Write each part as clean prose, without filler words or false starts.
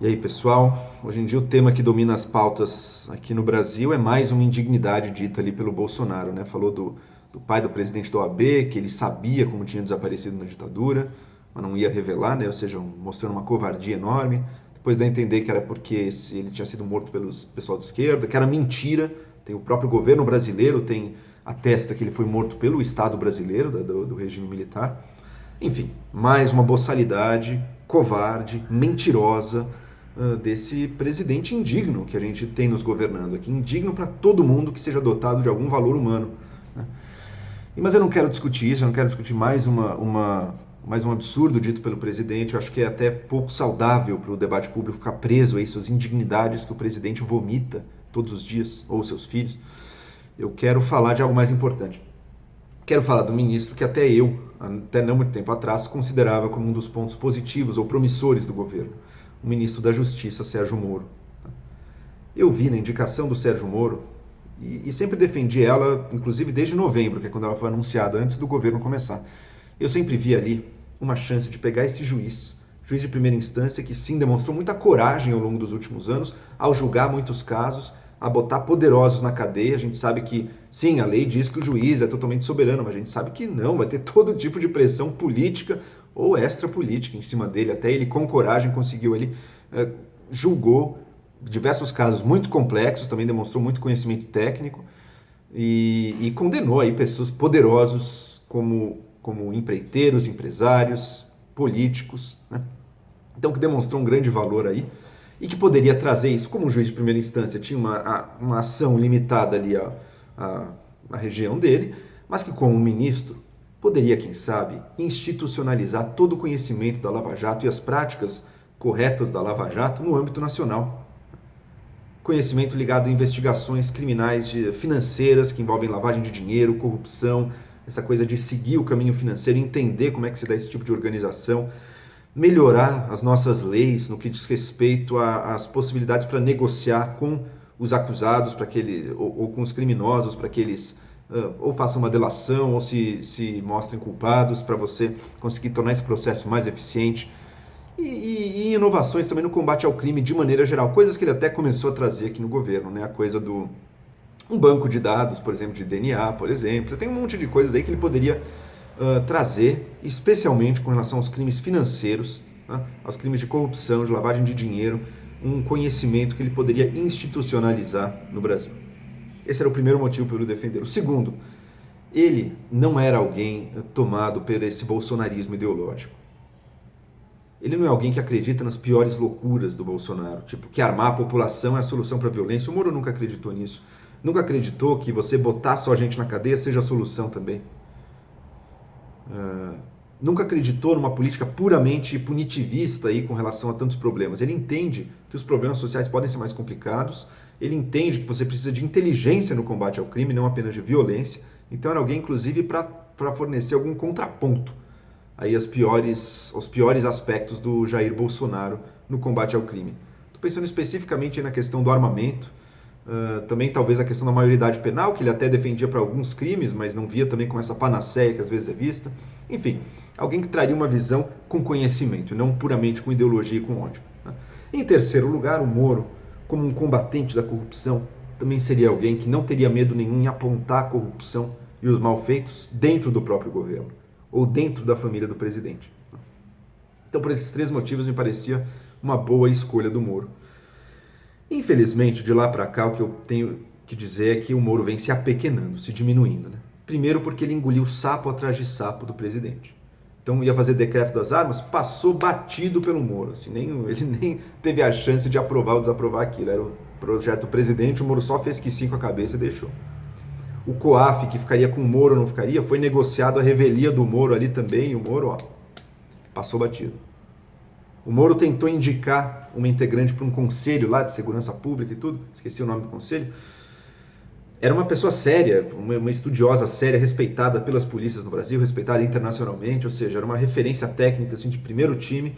E aí, pessoal? Hoje em dia o tema que domina as pautas aqui no Brasil é mais uma indignidade dita ali pelo Bolsonaro, né? Falou do pai do presidente da OAB, que ele sabia como tinha desaparecido na ditadura, mas não ia revelar, né? Ou seja, mostrando uma covardia enorme. Depois dá a entender que era porque ele tinha sido morto pelos pessoal de esquerda, que era mentira. Tem o próprio governo brasileiro, atesta que ele foi morto pelo Estado brasileiro, do regime militar. Enfim, mais uma boçalidade, covarde, mentirosa, desse presidente indigno que a gente tem nos governando aqui, indigno para todo mundo que seja dotado de algum valor humano, né? Mas eu não quero discutir isso, eu não quero discutir mais um absurdo dito pelo presidente. Eu acho que é até pouco saudável para o debate público ficar preso a isso, as indignidades que o presidente vomita todos os dias, ou seus filhos. Eu quero falar de algo mais importante. Quero falar do ministro que até não muito tempo atrás, considerava como um dos pontos positivos ou promissores do governo, o ministro da Justiça, Sérgio Moro. Eu vi na indicação do Sérgio Moro, e sempre defendi ela, inclusive desde novembro, que é quando ela foi anunciada, antes do governo começar. Eu sempre vi ali uma chance de pegar esse juiz de primeira instância, que sim demonstrou muita coragem ao longo dos últimos anos, ao julgar muitos casos, a botar poderosos na cadeia. A gente sabe que, sim, a lei diz que o juiz é totalmente soberano, mas a gente sabe que não, vai ter todo tipo de pressão política ou extrapolítica em cima dele. Até ele, com coragem, conseguiu, julgou diversos casos muito complexos, também demonstrou muito conhecimento técnico e condenou aí pessoas poderosos como empreiteiros, empresários, políticos, né? Então, que demonstrou um grande valor aí e que poderia trazer isso, como um juiz de primeira instância tinha uma ação limitada ali à região dele, mas que como ministro poderia, quem sabe, institucionalizar todo o conhecimento da Lava Jato e as práticas corretas da Lava Jato no âmbito nacional. Conhecimento ligado a investigações criminais financeiras que envolvem lavagem de dinheiro, corrupção, essa coisa de seguir o caminho financeiro, entender como é que se dá esse tipo de organização, melhorar as nossas leis no que diz respeito às possibilidades para negociar com os acusados ou com os criminosos para que eles ou façam uma delação ou se mostrem culpados, para você conseguir tornar esse processo mais eficiente. E inovações também no combate ao crime de maneira geral, coisas que ele até começou a trazer aqui no governo, né? A coisa do um banco de dados, por exemplo, de DNA, por exemplo. Tem um monte de coisas aí que ele poderia trazer, especialmente com relação aos crimes financeiros, né? Aos crimes de corrupção, de lavagem de dinheiro, um conhecimento que ele poderia institucionalizar no Brasil. Esse era o primeiro motivo para ele defender. O segundo, ele não era alguém tomado por esse bolsonarismo ideológico. Ele não é alguém que acredita nas piores loucuras do Bolsonaro, tipo que armar a população é a solução para a violência. O Moro nunca acreditou nisso. Nunca acreditou que você botar só gente na cadeia seja a solução também. Nunca acreditou numa política puramente punitivista aí com relação a tantos problemas. Ele entende que os problemas sociais podem ser mais complicados, ele entende que você precisa de inteligência no combate ao crime, não apenas de violência. Então era alguém, inclusive, para fornecer algum contraponto aí aos piores aspectos do Jair Bolsonaro no combate ao crime. Estou pensando especificamente na questão do armamento, também talvez a questão da maioridade penal, que ele até defendia para alguns crimes, mas não via também como essa panaceia que às vezes é vista. Enfim, alguém que traria uma visão com conhecimento, e não puramente com ideologia e com ódio, né? Em terceiro lugar, o Moro, como um combatente da corrupção, também seria alguém que não teria medo nenhum em apontar a corrupção e os malfeitos dentro do próprio governo ou dentro da família do presidente. Então, por esses três motivos, me parecia uma boa escolha do Moro. Infelizmente, de lá para cá, o que eu tenho que dizer é que o Moro vem se apequenando, se diminuindo, né? Primeiro porque ele engoliu sapo atrás de sapo do presidente. Então ia fazer decreto das armas, passou batido pelo Moro. Assim, ele nem teve a chance de aprovar ou desaprovar aquilo. Era o projeto do presidente, o Moro só fez que sim com a cabeça e deixou. O COAF, que ficaria com o Moro ou não ficaria, foi negociado a revelia do Moro ali também, e o Moro, passou batido. O Moro tentou indicar uma integrante para um conselho lá de segurança pública e tudo, esqueci o nome do conselho. Era uma pessoa séria, uma estudiosa séria, respeitada pelas polícias no Brasil, respeitada internacionalmente, ou seja, era uma referência técnica assim, de primeiro time,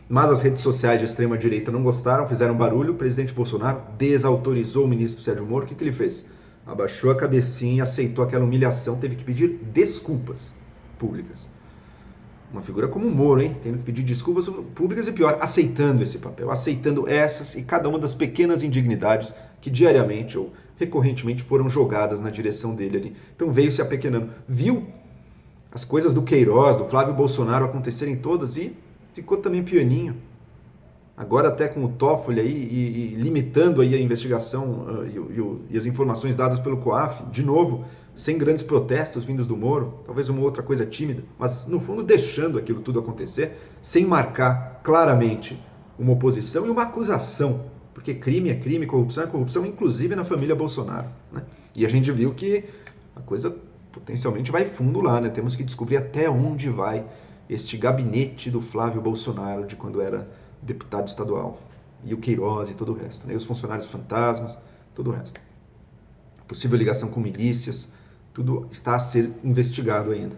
mas as redes sociais de extrema-direita não gostaram, fizeram barulho. O presidente Bolsonaro desautorizou o ministro Sérgio Moro. O que ele fez? Abaixou a cabecinha, aceitou aquela humilhação, teve que pedir desculpas públicas. Uma figura como o Moro, hein? Tendo que pedir desculpas públicas e pior, aceitando esse papel, aceitando essas e cada uma das pequenas indignidades que diariamente ou recorrentemente foram jogadas na direção dele ali. Então veio se apequenando. Viu as coisas do Queiroz, do Flávio Bolsonaro acontecerem todas e ficou também pianinho. Agora até com o Toffoli aí e limitando aí a investigação e as informações dadas pelo COAF, de novo, sem grandes protestos vindos do Moro, talvez uma outra coisa tímida, mas no fundo deixando aquilo tudo acontecer, sem marcar claramente uma oposição e uma acusação, porque crime é crime, corrupção é corrupção, inclusive na família Bolsonaro, né? E a gente viu que a coisa potencialmente vai fundo lá, né? Temos que descobrir até onde vai este gabinete do Flávio Bolsonaro de quando era deputado estadual, e o Queiroz e todo o resto, né? E os funcionários fantasmas, todo o resto. Possível ligação com milícias, tudo está a ser investigado ainda.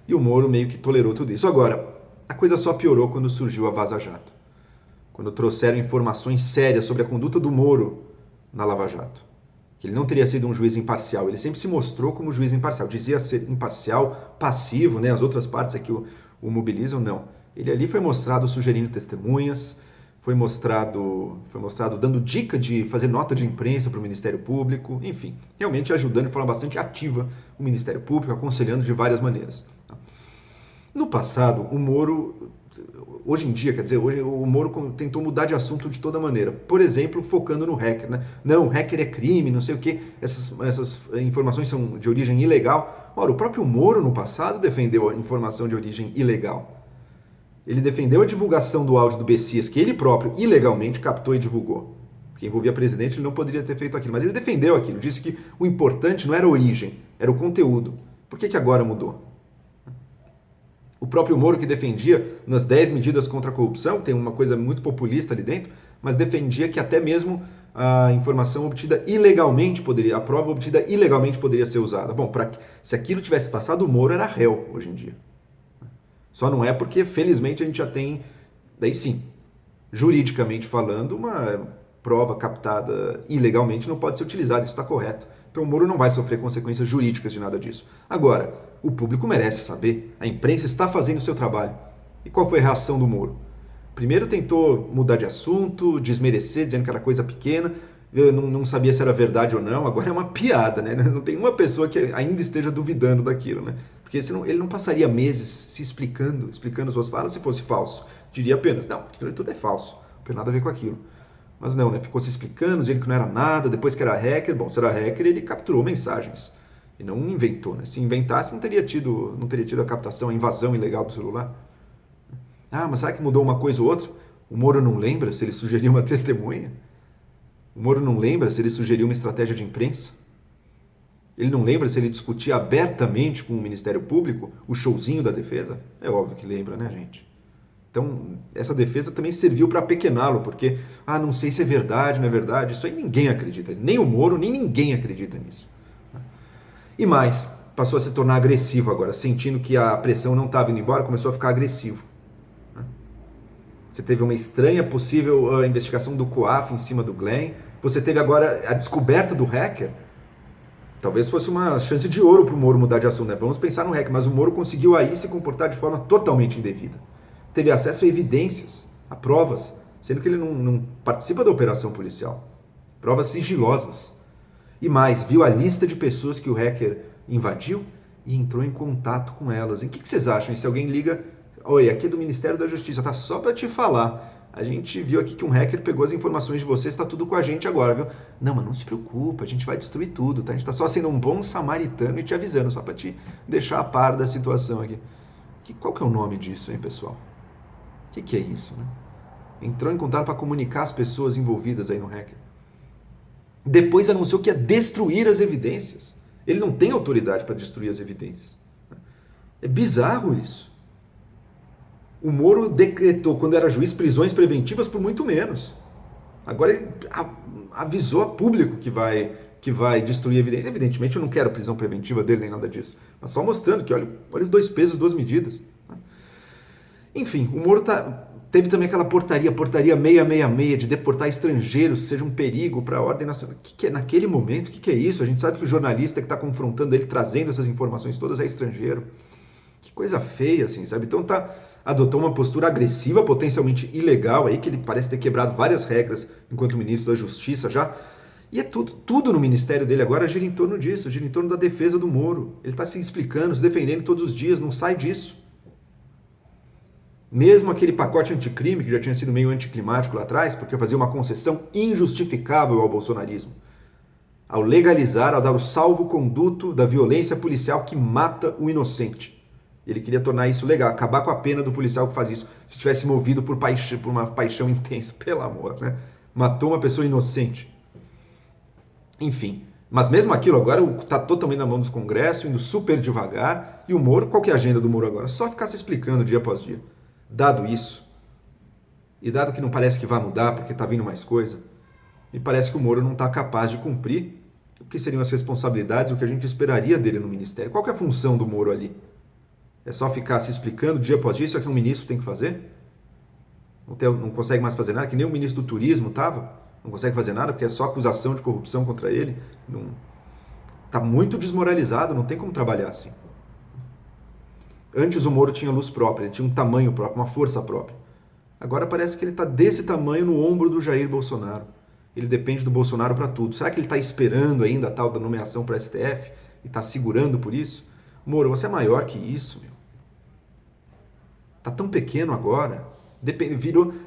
E o Moro meio que tolerou tudo isso. Agora, a coisa só piorou quando surgiu a Vaza Jato. Quando trouxeram informações sérias sobre a conduta do Moro na Lava Jato. Que ele não teria sido um juiz imparcial, ele sempre se mostrou como juiz imparcial. Dizia ser imparcial, passivo, né? As outras partes aqui o mobilizam, não. Ele ali foi mostrado sugerindo testemunhas, foi mostrado dando dica de fazer nota de imprensa para o Ministério Público, enfim, realmente ajudando de forma bastante ativa o Ministério Público, aconselhando de várias maneiras. No passado, o Moro, hoje em dia, quer dizer, hoje o Moro tentou mudar de assunto de toda maneira. Por exemplo, focando no hacker, né? Não, hacker é crime, não sei o quê, essas informações são de origem ilegal. Ora, o próprio Moro no passado defendeu a informação de origem ilegal. Ele defendeu a divulgação do áudio do Bessias, que ele próprio ilegalmente captou e divulgou. Porque envolvia presidente, ele não poderia ter feito aquilo. Mas ele defendeu aquilo, disse que o importante não era a origem, era o conteúdo. Por que agora mudou? O próprio Moro, que defendia nas 10 medidas contra a corrupção, tem uma coisa muito populista ali dentro, mas defendia que até mesmo a informação obtida ilegalmente a prova obtida ilegalmente poderia ser usada. Bom, se aquilo tivesse passado, o Moro era réu hoje em dia. Só não é porque, felizmente, a gente já tem, daí sim, juridicamente falando, uma prova captada ilegalmente não pode ser utilizada, isso está correto. Então o Moro não vai sofrer consequências jurídicas de nada disso. Agora, o público merece saber, a imprensa está fazendo o seu trabalho. E qual foi a reação do Moro? Primeiro tentou mudar de assunto, desmerecer, dizendo que era coisa pequena, eu não sabia se era verdade ou não, agora é uma piada, né? Não tem uma pessoa que ainda esteja duvidando daquilo, né? Porque senão ele não passaria meses se explicando suas falas se fosse falso. Diria apenas, não, aquilo tudo é falso, não tem nada a ver com aquilo. Mas não, né? Ficou se explicando, dizendo que não era nada, depois que era hacker, bom, se era hacker ele capturou mensagens. E não inventou, né? Se inventasse não teria tido a captação, a invasão ilegal do celular. Ah, mas será que mudou uma coisa ou outra? O Moro não lembra se ele sugeriu uma testemunha? O Moro não lembra se ele sugeriu uma estratégia de imprensa? Ele não lembra se ele discutia abertamente com o Ministério Público o showzinho da defesa? É óbvio que lembra, né, gente? Então, essa defesa também serviu para apequená-lo, porque, não sei se é verdade, não é verdade, isso aí ninguém acredita, nem o Moro, nem ninguém acredita nisso. E mais, passou a se tornar agressivo agora, sentindo que a pressão não estava indo embora, começou a ficar agressivo. Você teve uma estranha possível investigação do COAF em cima do Glenn, você teve agora a descoberta do hacker. Talvez fosse uma chance de ouro para o Moro mudar de assunto, né? Vamos pensar no hacker, mas o Moro conseguiu aí se comportar de forma totalmente indevida. Teve acesso a evidências, a provas, sendo que ele não participa da operação policial. Provas sigilosas. E mais, viu a lista de pessoas que o hacker invadiu e entrou em contato com elas. E o que vocês acham? E se alguém liga, oi, aqui é do Ministério da Justiça, tá? Só para te falar. A gente viu aqui que um hacker pegou as informações de vocês, está tudo com a gente agora, viu? Não, mas não se preocupa, a gente vai destruir tudo, tá? A gente está só sendo um bom samaritano e te avisando, só para te deixar a par da situação aqui. Qual que é o nome disso, hein, pessoal? O que é isso, né? Entrou em contato para comunicar as pessoas envolvidas aí no hacker. Depois anunciou que ia destruir as evidências. Ele não tem autoridade para destruir as evidências. É bizarro isso. O Moro decretou, quando era juiz, prisões preventivas por muito menos. Agora ele avisou a público que vai destruir evidência. Evidentemente eu não quero prisão preventiva dele nem nada disso. Mas só mostrando que, olha dois pesos, duas medidas. Enfim, o Moro teve também aquela portaria 666 de deportar estrangeiros, seja um perigo para a ordem nacional. O que é naquele momento? O que é isso? A gente sabe que o jornalista que está confrontando ele, trazendo essas informações todas, é estrangeiro. Que coisa feia, assim, sabe? Então adotou uma postura agressiva, potencialmente ilegal aí, que ele parece ter quebrado várias regras enquanto ministro da Justiça já. E é tudo no ministério dele agora gira em torno disso, gira em torno da defesa do Moro. Ele está se explicando, se defendendo todos os dias, não sai disso. Mesmo aquele pacote anticrime, que já tinha sido meio anticlimático lá atrás, porque fazia uma concessão injustificável ao bolsonarismo. Ao legalizar, ao dar o salvo-conduto da violência policial que mata o inocente. Ele queria tornar isso legal, acabar com a pena do policial que faz isso, se tivesse movido por uma paixão intensa, pelo amor, né? Matou uma pessoa inocente. Enfim, mas mesmo aquilo agora está totalmente na mão dos congressos, indo super devagar, e o Moro, qual que é a agenda do Moro agora? Só ficar se explicando dia após dia. Dado isso, e dado que não parece que vai mudar porque está vindo mais coisa, me parece que o Moro não está capaz de cumprir o que seriam as responsabilidades, o que a gente esperaria dele no ministério. Qual que é a função do Moro ali? É só ficar se explicando dia após dia, isso é que um ministro tem que fazer? Não consegue mais fazer nada, que nem o ministro do Turismo estava, não consegue fazer nada porque é só acusação de corrupção contra ele. Está muito desmoralizado, não tem como trabalhar assim. Antes o Moro tinha luz própria, ele tinha um tamanho próprio, uma força própria. Agora parece que ele está desse tamanho no ombro do Jair Bolsonaro. Ele depende do Bolsonaro para tudo. Será que ele está esperando ainda a tal da nomeação para STF e está segurando por isso? Moro, você é maior que isso, meu. Tá tão pequeno agora.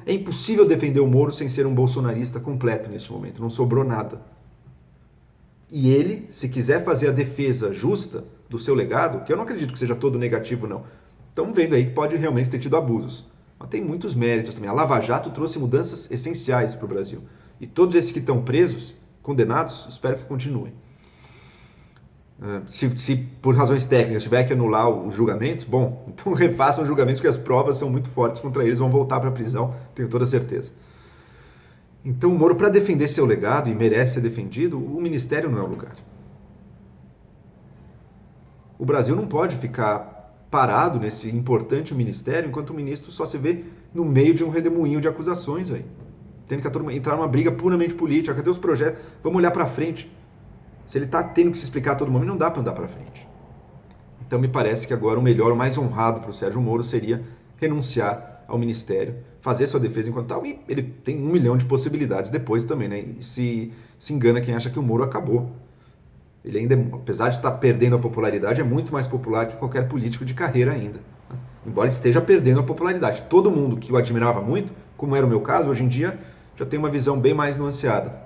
É impossível defender o Moro sem ser um bolsonarista completo neste momento. Não sobrou nada. E ele, se quiser fazer a defesa justa do seu legado, que eu não acredito que seja todo negativo, não. Estamos vendo aí que pode realmente ter tido abusos. Mas tem muitos méritos também. A Lava Jato trouxe mudanças essenciais para o Brasil. E todos esses que estão presos, condenados, espero que continuem. Se por razões técnicas tiver que anular os julgamentos, bom, então refaçam os julgamentos, porque as provas são muito fortes contra eles, vão voltar para a prisão, tenho toda certeza. Então o Moro, para defender seu legado, e merece ser defendido, o ministério não é o lugar. O Brasil não pode ficar parado nesse importante ministério, enquanto o ministro só se vê no meio de um redemoinho de acusações aí. Tendo que entrar numa briga puramente política, cadê os projetos? Vamos olhar para frente. Se ele está tendo que se explicar a todo momento, não dá para andar para frente. Então me parece que agora o melhor, o mais honrado para o Sérgio Moro seria renunciar ao ministério, fazer sua defesa enquanto tal, e ele tem 1 milhão de possibilidades depois também, né? E se engana quem acha que o Moro acabou. Ele ainda, apesar de estar perdendo a popularidade, é muito mais popular que qualquer político de carreira ainda. Né? Embora esteja perdendo a popularidade. Todo mundo que o admirava muito, como era o meu caso, hoje em dia já tem uma visão bem mais nuanceada.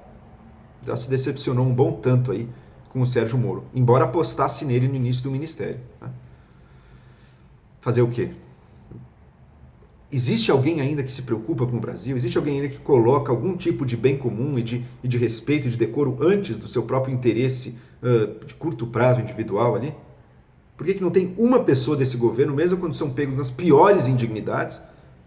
Já se decepcionou um bom tanto aí com o Sérgio Moro, embora apostasse nele no início do ministério. Né? Fazer o quê? Existe alguém ainda que se preocupa com o Brasil? Existe alguém ainda que coloca algum tipo de bem comum e de respeito e de decoro antes do seu próprio interesse de curto prazo individual ali? Por que não tem uma pessoa desse governo, mesmo quando são pegos nas piores indignidades,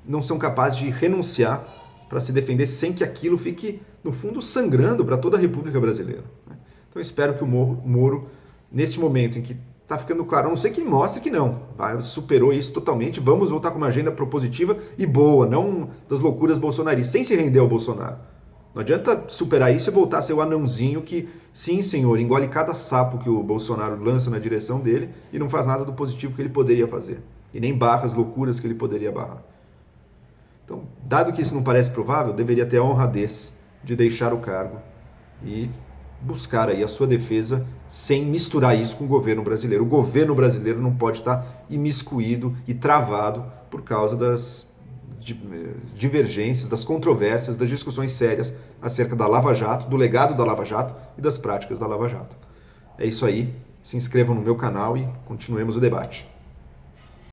não são capazes de renunciar para se defender sem que aquilo fique, no fundo, sangrando para toda a República Brasileira? Então eu espero que o Moro, neste momento em que está ficando claro, a não ser que mostre que não, tá? Superou isso totalmente, vamos voltar com uma agenda propositiva e boa, não das loucuras bolsonaristas, sem se render ao Bolsonaro. Não adianta superar isso e voltar a ser o anãozinho que, sim senhor, engole cada sapo que o Bolsonaro lança na direção dele e não faz nada do positivo que ele poderia fazer. E nem barra as loucuras que ele poderia barrar. Então, dado que isso não parece provável, deveria ter a honradez de deixar o cargo e buscar aí a sua defesa sem misturar isso com o governo brasileiro. O governo brasileiro não pode estar imiscuído e travado por causa das divergências, das controvérsias, das discussões sérias acerca da Lava Jato, do legado da Lava Jato e das práticas da Lava Jato. É isso aí, se inscrevam no meu canal e continuemos o debate.